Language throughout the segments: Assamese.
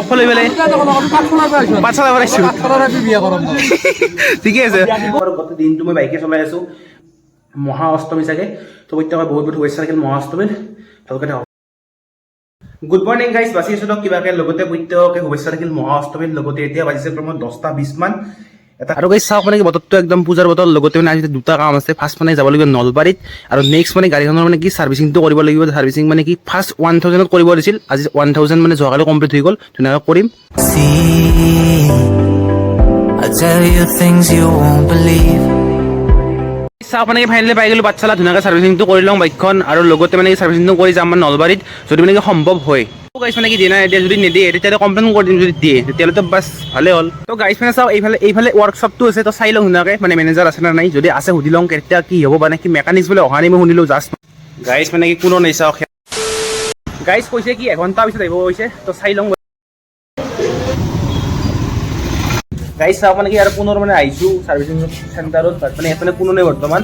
লগ লৈ পেলাই পাঠশালা পঢ়াইছো ঠিকে আছে। গোটেই দিনটো মই বাইকে চলাই আছো, মহা অষ্টমী চাগে, তো প্ৰত্যেকে বহুত বহুত শুভেচ্ছা থাকিল মহা অষ্টমীৰ। ভালকৈ থাকক। গুড মৰ্ণিং গাইজ, বাচি আছো কিবাকে, লগতে প্ৰত্যেককে শুভেচ্ছা থাকিল মহা অষ্টমীৰ। লগতে এতিয়া বাজিছে প্ৰায় 10:20 মান। আৰু গাইজ চাওক মানে কি বতৰটো একদম পূজাৰ বতৰ। লগতে মানে আজি দুটা কাম আছে। ফাৰ্ষ্ট মানে যাব লাগিব নলবাৰীত, আৰু নেক্সট মানে গাড়ীখনৰ মানে কি ছাৰ্ভিচিংটো কৰিব লাগিব। ছাৰ্ভিচিং মানে কি ফাৰ্ষ্ট 1000ত কৰিব দিছিল, আজি 1000 মানে যোৱাকালি কমপ্লিট হৈ গ'ল, ধুনীয়াকৈ কৰিম। চাওক মানে ফাইনেলি পাই গ'লো পাঠশালা, ধুনীয়াকৈ ছাৰ্ভিচিংটো কৰি লওঁ বাইকখন, আৰু লগতে মানে ছাৰ্ভিচিংটো কৰি যাম মানে নলবাৰীত, যদি মানে সম্ভৱ হয়। গাইছ মানে কি দিয়ে নাই, এতিয়া যদি নিদিয়ে তেতিয়াহ'লে কমপ্লেইন কৰি দিম, যদি দিয়ে তেতিয়াহ'লে বাছ ভালে হ'ল। তো গাইছ মানে চাওক এইফালে ৱৰ্কশ্বপটো আছে, তো চাই লওঁ ধুনীয়াকৈ, মানে মেনেজাৰ আছে নে নাই, যদি আছে সুধি লওঁ কেতিয়া কি হ'ব, মানে কি মেকানিক্স বোলে অহা নাই, মই শুনিলোঁ জাষ্ট। গাইছ মানে কি কোনো নাই, চাওক গাইছ কৈছে কি এঘণ্টা পিছত আহিব কৈছে, তো চাই লওঁ। গাইছ চাওক মানে কি আৰু পুনৰ মানে আহিছোঁ ছাৰ্ভিচিং চেণ্টাৰত, মানে এইফালে কোনো নাই বৰ্তমান।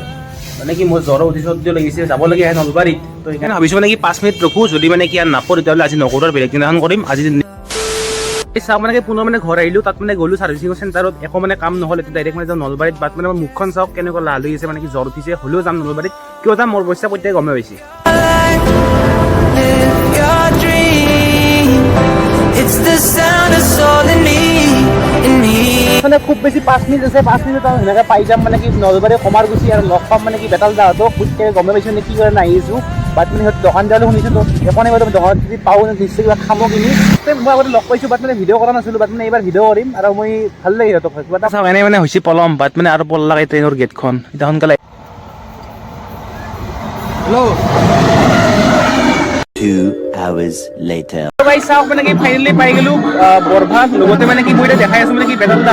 মানে কি মোৰ জ্বৰ উঠিছে, সদ্য লাগিছে, যাব লাগে নলবাৰীত, তো সেইকাৰণে ভাবিছোঁ মানে কি 5 মিনিট ৰখোঁ, যদি মানে কি আৰু নাপাওঁ তেতিয়াহ'লে আজি নকৰোঁ, বেলেগ দিনাখন কৰিম। আজি চাওক মানে কি পুনৰ মানে ঘৰ আহিলোঁ, তাত মানে গ'লোঁ ছাৰ্ভিচিং চেণ্টাৰত, একো মানে কাম নহ'ল, এতিয়া ডাইৰেক্ট মানে যাওঁ নলবাৰীত। বাট মানে মুখখন চাওক কেনেকুৱা লাল হৈ আছে, মানে কি জ্বৰ উঠিছে, হ'লেও যাম নলবাৰীত। কিয় যাম মোৰ পইচা প্ৰত্যেকে গমে পাইছে। মানে খুব বেছি 5 মিনিট আছে, 5 মিনিট সেনেকৈ পাই যাম মানে কি নলবাৰী কমাৰগুচি, আৰু লগ পাম মানে কি বেতাল দাহঁতক। প্ৰত্যেকে গমে পাইছোঁ মানে কি কৰে নাহিছোঁ। বাট মানে সিহঁত দোকান দিয়ালৈ শুনিছোঁ, তো একো নাই বাৰু, দোকানত যদি পাওঁ নিশ্চয় কিবা খাব কিনি। মই আগতে লগ পাইছোঁ, বাট মানে ভিডিঅ' কৰা নাছিলোঁ, বাট মানে এইবাৰ ভিডিঅ' কৰিম, আৰু মই ভাল লাগে সিহঁতক। কিবা এটা চাওক এনেই মানে হৈছে পলম, বাট মানে আৰু পল লাগে ট্ৰেইনৰ গেটখন, এতিয়া সোনকালে। Hello', 2 hours later. চাওক মানে কি ফাইনেলি পাই গ'লো বৰভাগ। লগতে মানে কি মই এতিয়া দেখাই আছোঁ মানে কি বেতাল দা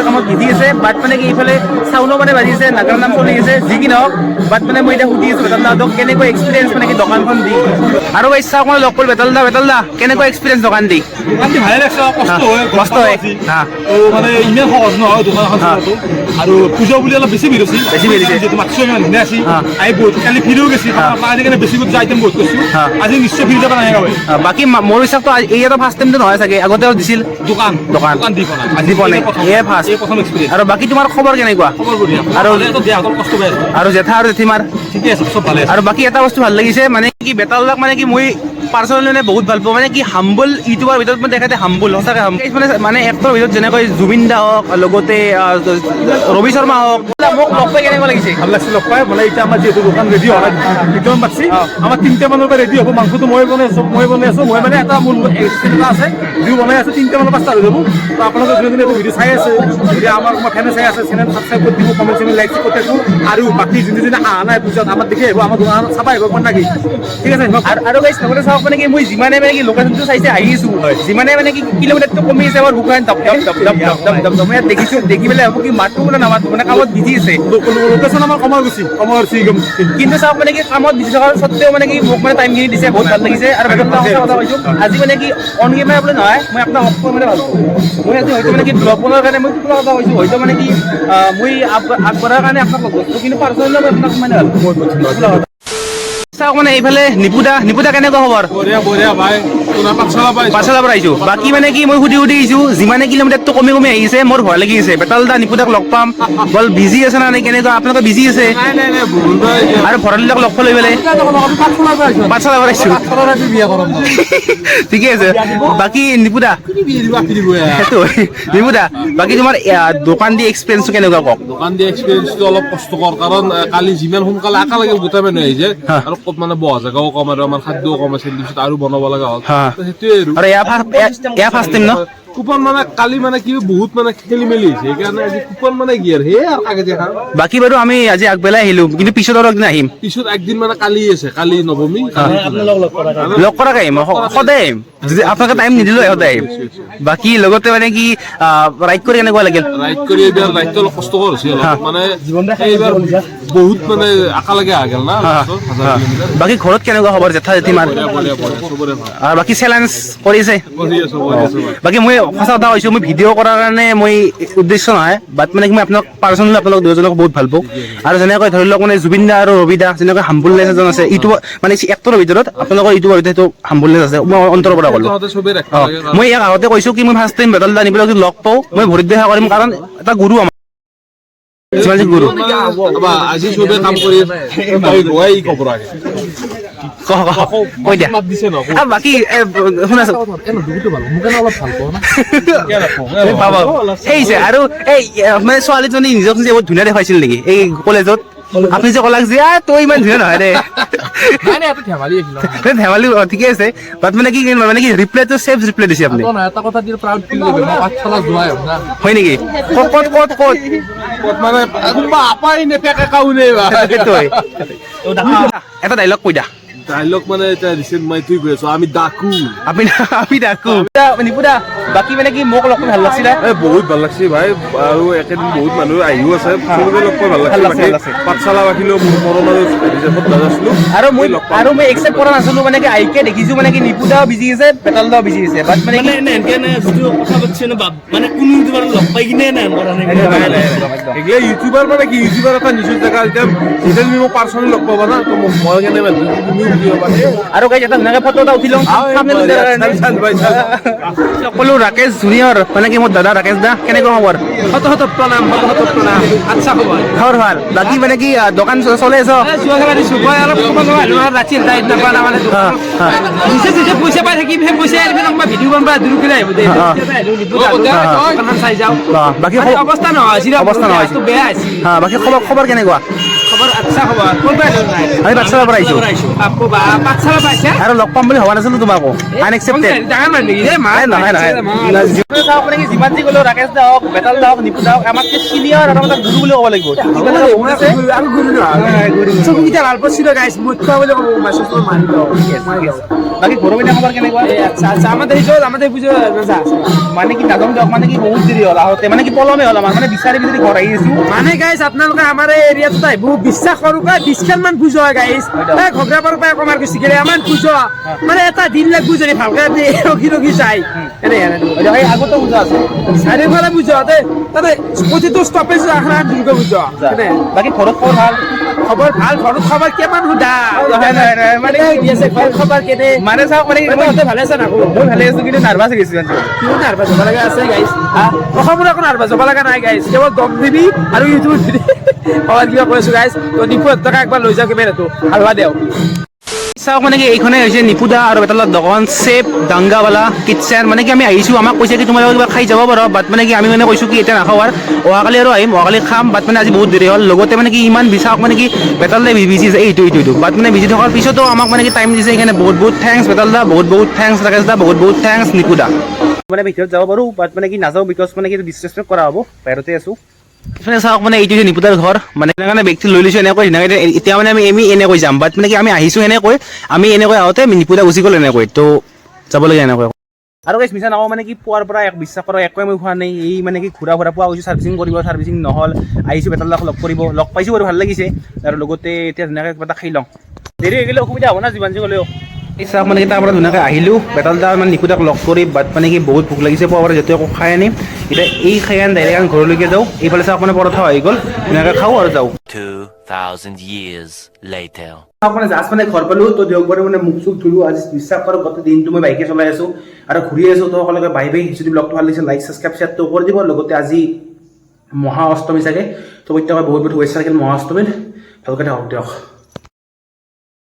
কামত বিজি আছে, বাট মানে কি এইফালে চাউলো মানে বাজিছে, নাগাৰ নাম চলি আছে, যি কি নহওক। বাট মানে মই এতিয়া সুধি আছোঁ বেতাল দাহঁতক কেনেকুৱা এক্সপিৰিয়েঞ্চ মানে কি দোকানখন দি। আৰু গাইছ চাওক মানে লগ কৰিলোঁ বেতাল দা কেনেকুৱা এক্সপিৰিয়েঞ্চ দোকান দি? দোকান দি ভালে লাগছে, কষ্ট হয় মানে ইমান সহজ নহয় দোকান এখন চলাটো, আৰু পূজা বুলি অলপ বেছি ভিৰ আছিল, বেছি ভিৰ হৈছে। মাতছো ইমান ধুনীয়া আছিল, আহি বহুত কালি ভিৰো গেছি, আজিকালি বেছি বহুত আইটেম বহুত কৰিছোঁ, আজি নিশ্চয় ভিৰ যাব নাহে গাঁৱে। বাকী মোৰ হিচাপতো এই এটা ফাৰ্ষ্ট টাইমটো নহয় চাগে, আগতেও দিছিল দোকান দি পোৱা নাই, আজি পোৱা নাই, এয়ে ফাৰ্ষ্ট। প্ৰথম এক্সপিৰিয়েঞ্চ। আৰু বাকী তোমাৰ খবৰ কেনেকুৱা? খবৰ বঢ়িয়া, আৰু দেহাতৰ কষ্ট পাই আছে, আৰু জেঠা আৰু জেঠিমাৰ ঠিকে আছে, চব ভালে আছে। আৰু বাকী এটা বস্তু ভাল লাগিছে, মানে কি বেতাল দাক মানে কি মই পাৰ্চনেলি বহুত ভাল পাওঁ, মানে কি হাম্বল ইউটিউবৰ ভিতৰত মই দেখাতে হাম্বল, সঁচাকৈ মানে এক্টৰৰ ভিতৰত যেনেকৈ জুবিন দা হওক, লগতে ৰবি শৰ্মা হওক, মোক লগ পাই কেনেকুৱা লাগিছে? ভাল লাগছে লগ পাই। মানে এতিয়া আমাৰ যিহেতু দোকান ৰেডি হোৱা নাই, একদম পাচ্ছি আমাৰ 3টা মানৰ পৰা ৰেডি হ'ব। মাংসটো মই বনাই আছোঁ, মই মানে এটা মোৰ এক্সপিৰিয়েঞ্চ আছে, যিও বনাই আছোঁ, 3টা মানৰ পৰা ষ্টাৰ্ট হৈ যাব। তো আপোনালোকে যোনে যোনে ভিডিঅ' চাই আছে, যদি আমাৰ ফেনে চাই আছে, চেনেল ছাবস্ক্ৰাইব কৰি দিব, কমেণ্ট চেমেণ্ট লাইক কৰি থাকিব, আৰু বাকী যোনে যোনে অহা নাই পূজাত আমাৰ দেখি আহিব, আমাৰ দোকানত চাব আহিব নাকি, ঠিক আছে। আৰু গাইছ লগতে চাওক মানে কি মই যিমানে মানে কি লোকেশ্যনটো চাইছে আহিছোঁ, যিমানে মানে কি কিলোমিটাৰটো কমি আছে, আমাৰ বুকুখন দপ মই ইয়াত দেখিছোঁ, দেখি পেলাই হ'ব কি মাতটো বোলে নামাতো, মানে কামত বিজি আছে। লোকেশ্যন আমাৰ কমাৰগুচি, কিন্তু চাওক মানে কি কামত বিজি থকাৰ স্বত্তেও মানে কি মোক মানে টাইমখিনি দিছে, বহুত ভাল লাগিছে। আৰু বেলেগ কথা কৈছোঁ, আজি মানে কি অন কেমেৰা বোলে নহয়, মই আপোনাক অফ কৰি মানে ভাল পাওঁ। মই আজি হয়তো মানে কি ব্লগ বনোৱাৰ কাৰণে মই কিবা কথা কৈছোঁ, হয়তো মানে কি মই আগবঢ়াৰ কাৰণে আপোনাক লগ কৰিছোঁ, কিন্তু পাৰ্চনেলি মই আপোনাক মানে ভাল পাওঁ। চাওক মানে এইফালে নিপুদা কেনেকুৱা খবৰ? বঢ়িয়া ভাই, পাঠশালাৰ পৰা আহিছোঁ। বাকী মানে কি মই সুধি আহিছোঁ, যিমানে কিলোমিটাৰটো কমি আহিছে, মোৰ ভয় লাগি আছে। বেতাল দা নিপুদাক লগ পাম, বল বিজি আছে না নাই, কেনেকুৱা আপোনালোকে বিজি আছে? আৰু ভৰালি দাক লগ লৈ পেলাই পাঠশালাৰ পৰা আহিছোঁ, ঠিকে আছে। বাকী নিপুদা বাকী তোমাৰ দোকান দি এক্সপিৰিয়েঞ্চটো কেনেকুৱা কওক? দোকান দিয়া এক্সপিৰিয়েঞ্চটো অলপ কষ্টকৰ, কাৰণ কালি যিমান সোনকালে একেলগে গোটেই মানুহ আহিছে, আৰু ক'ত মানে বহা জেগাও কম, আৰু আমাৰ খাদ্যও কম আছিল, পিছত আৰু বনাব লগা হ'ল, সেইটোৱে। আৰু এয়া ফাৰ্ষ্ট টাইম ন? কুপন মানে কালি মানে কি বহুত মানে খেলি মেলি হৈছে, সেইকাৰণে আজি কুপন মানে কি আৰু সেয়ে আৰু কাগজে খাওঁ। বাকী বাৰু আমি আজি আগবেলাই আহিলোঁ, কিন্তু পিছত আৰু একদিন আহিম। পিছত একদিন মানে কালি আছে, কালি নৱমী, লগ কৰাক আহিম, সদায় আহিম, যদি আপোনালোকে টাইম নিদিলোঁ সদায় আহিম। বাকী লগতে মানে কি ৰাইড কৰি কেনেকুৱা লাগিল? ৰাইড কৰি এইবাৰ ৰাইডটো অলপ কষ্টকৰ হৈছে অলপ, মানে এইবাৰ বহুত মানে একেলগে আহ গেল না 1000 কিলোমিটাৰ বাকী ঘৰত কেনেকুৱা খবৰ জেঠা জেঠিমাৰ বঢ়িয়া চবৰে ভাল আৰু বাকী চেলেঞ্জ কৰিছে কৰি আছো বাকী মই সঁচা কথা কৈছো মই ভিডিঅ' কৰাৰ কাৰণে মই উদ্দেশ্য নহয় বাট মানে কি মই আপোনাক পাৰ্চনেলি আপোনালোক দুজনক বহুত ভাল পাওঁ আৰু যেনেকৈ ধৰি লওক মানে জুবিন দা আৰু ৰবি দা যেনেকৈ হাম্বুলনেছ এজন আছে ইউটিউব মানে এক্টৰৰ ভিতৰত আপোনালোকৰ ইউটিউবৰ ভিতৰত সেইটো হাম্বুলনেছ আছে মই অন্তৰৰ পৰা ক'লো তহঁতে চবেই ৰাখিব লাগে মই ইয়াক আগতে কৈছো কি মই ফাৰ্ষ্ট টাইম বেতাল দা নিবলৈ লগ পাওঁ মই ভৰিত দেখা কৰিম কাৰণ এটা গুৰু আমাৰ শিৱাজী গুৰু বা আজি চবেই কাম কৰি তই গোৱাই ক'ব লাগে কৈ দিয়া মাত দিছে ন আৰু বাকী শুনাচোন সেইছে আৰু এই মানে ছোৱালীজনী নিজক নিজে বহুত ধুনীয়া দেখাইছিল নেকি এই কলেজত আপুনি যে ক'লাক যে তই ইমান ধুনীয়া নহয় দে ধেমালি ঠিকে আছে বাট মানে কি ৰিপ্লাইটো ছেফ ৰিপ্লাই দিছে আপুনি হয় নেকি ক'ত মানে কোনোবা আপাই নেপেকে কাউনে সেইটোৱে এটা ডাইলগ কৈ দিয়া ডাইলগ মানে এতিয়া ৰিচেণ্ট মই তুই কৈ আছো আমি ডাকু আমি ডাকো নিপুদা বাকী মানে কি মোক লগ কৰি ভাল লাগছিলে বহুত ভাল লাগছে ভাই আৰু একেদিন বহুত মানুহ আহিও আছে চবকে লগ পাই ভাল লাগছে পাঠশালা বাকিলেও মোৰ মৰম আৰু ৰিজাৰ্ভত নাযাইছিলো আৰু মই একচেপ্ট কৰা নাছিলো মানে কি আইকে দেখিছো মানে কি নিপুদাও বিজি আছে পেটাল দাও বিজি আছে বাট মানে কথা পাতিছে মানে কোনো ইউটিউবাৰ লগ পাই কিনে এগিলা ইউটিউবাৰ মানে কি ইউটিউবাৰ এটা নিজৰ জেগা এতিয়া তুমি মোক পাৰ্চনেলি লগ পাবা না তো মই কেনে তুমিও বুজিব পাৰি আৰু গাইজ এটা ধুনীয়াকে ফটো এটা উঠি লওঁ সকলো ৰাকেশ জুনিয়ৰ মানে কি মোৰ দাদা ৰাকেশ দা কেনেকুৱা খবৰ শত প্ৰণাম আচ্ছা খবৰ ভাল বাকী মানে কি দোকান চলে আছ পইচা পাই থাকিম সেই পইচা ভিডিঅ' বনাব দূৰ কৰি আহিব চাই যাওঁ বাকী অৱস্থা নহয় বেয়া আছে বাকী খবৰ কেনেকুৱা খবৰ আচ্ছা খবৰ ক'ৰ পৰা আমি পাঠশালাৰ পৰা আহিছো পাঠশালা পাইছে আৰু লগ পাম বুলি ভবা নাছিলো তোমাকো আনএক্সেপ্টেড ডাঙৰ মানুহ নহয় যিমান যি ক'লেও ৰাকেশ দা হওক বেতাল দা হওক নিপু দা হওক আমাতকে চিনিয়ৰ আৰু এটা গুৰু বুলি ক'ব লাগিব চকুকেইটা লাল পচিল গাইছ মুখ্য বুলি ক'ব বাকী ঘৰৰ পিনে খবৰ কেনেকুৱা আচ্ছা আমাদেৰ বুঝো মানে কি নাজানো দিয়ক মানে কি বহুত দেৰি হ'ল আহোঁতে মানে কি পলমে হ'ল আমাৰ মানে বিচাৰি ঘৰ আহি আছো মানে গাইছ আপোনালোকে আমাৰ এই এৰিয়াটোত আহিব বিশ্বাস কৰো 20 মান বুজো গাইছ ঘগৰাপাৰৰ পৰা কমাৰ গৈছে আমাৰ বুজো মানে এটা দিন লাগব যদি ভালকে ৰখি চাই এই আগতো বুজা আছে চাৰিওফালে বুজো তাতে প্ৰতিটো ষ্টপেজ আখৰা দুৰ্গ বুজো বাকী ঘৰত খবৰ ভাল খবৰ ভাল ঘৰত খবৰ কিমান সোধা মানে ঘৰ খবৰ কেনে মানে চাওক মানে ভালে আছে না মই ভালে আছো কিন্তু নাৰ্ভাছ হৈ গৈছো কিয় নাৰ্ভাছ হ'ব লগা আছে গাইছ অসমৰ একো নাৰ্ভাছ হ'ব লগা নাই গাইছ কেৱল দম দিবি আৰু ইউটিউবত কিবা কৈছো গাইছ তো নিপুত টকা একবাৰ লৈ যাওঁ কেমেৰাটো হালৱা দিয়ক চাওক মানে কি এইখনে হৈছে নিপুদা আৰু বেতালৰ দোকান চেপ দাংগাৱালা কিটচেন মানে কি আমি আহিছোঁ আমাক কৈছে কি তোমালোকে কিবা খাই যাব পাৰো বাট মানে কি আমি মানে কৈছোঁ কি এতিয়া নাখাওঁ আৰু অহাকালি আৰু আহিম অহাকালি খাম বাট মানে আজি বহুত দেৰি হ'ল লগতে মানে কি ইমান বিচাৰক মানে কি বেতালে বিজি আছে এইটো বাট মানে বিজি থকাৰ পিছতো আমাক মানে কি টাইম দিছে সেইকাৰণে বহুত থেংকছ বেতাল দা বহুত থেংকছ ৰাকেশ দা বহুত থেংকছ নিপুদা মানে ভিতৰত যাব পাৰোঁ বাট মানে কি নাযাওঁ বিকজ মানে কি ডিছৰেচপেক্ট কৰা হ'ব বাহিৰতে আছোঁ মানে চাওক মানে এইটো নিপুদাৰ ঘৰ মানে সেইকাৰণে ব্যক্তি লৈ লৈছোঁ এনেকৈ এতিয়া মানে আমি এনেকৈ যাম বাট মানে কি আমি আহিছোঁ এনেকৈ আমি এনেকৈ আহোঁতে নিপুদা গুচি গ'ল এনেকৈ তো যাবলগীয়া এনেকৈ আৰু গাইছ মিছা নকওঁ মানে কি পুৱাৰ পৰা বিশ্বাস কৰা একোৱে মই খোৱা নাই এই মানে কি ঘূৰা পোৱা গৈছোঁ চাৰ্ভিচিং নহ'ল আহিছোঁ বেতালদাক লগ পাইছোঁ বাৰু ভাল লাগিছে আৰু লগতে এতিয়া ধুনীয়াকৈ কিবা এটা খাই লওঁ দেৰি হৈ গ'লে অসুবিধা হ'ব না যিমান যি হ'লেও এই চাওক মানে কি তাৰ পৰা ধুনীয়াকৈ আহিলোঁ বেতালদা মানে নিপুদাক লগ কৰি বাট মানে কি বহুত ভোক লাগিছে পোৱাৰ পৰা যেতিয়া একো খাই আনিম এতিয়া এই খাই আনি ডাইৰেক্ট ঘৰলৈকে যাওঁ এইফালে চাওক মানে পৰঠা আহি গ'ল ধুনীয়াকৈ খাওঁ আৰু যাওঁ 2000 years later. মানে জাষ্ট মানে ঘৰ পালোঁ তো দেওবাৰে মানে মুখ চুখ ধুলোঁ আজি বিশ্বাস কৰক গোটেই দিনটো মই বাইকে চলাই আছোঁ আৰু ঘূৰি আছোঁ তো সকলোকে বাই যদি ব্লগটো ভাল লাগিছে লাইক ছাবস্ক্ৰাইব শ্বেয়াৰটো কৰি দিব লগতে আজি মহা অষ্টমী চাগে তো প্ৰত্যেকে বহুত শুভেচ্ছা থাকিল মহা অষ্টমীৰ ভালকৈ থাকক দিয়ক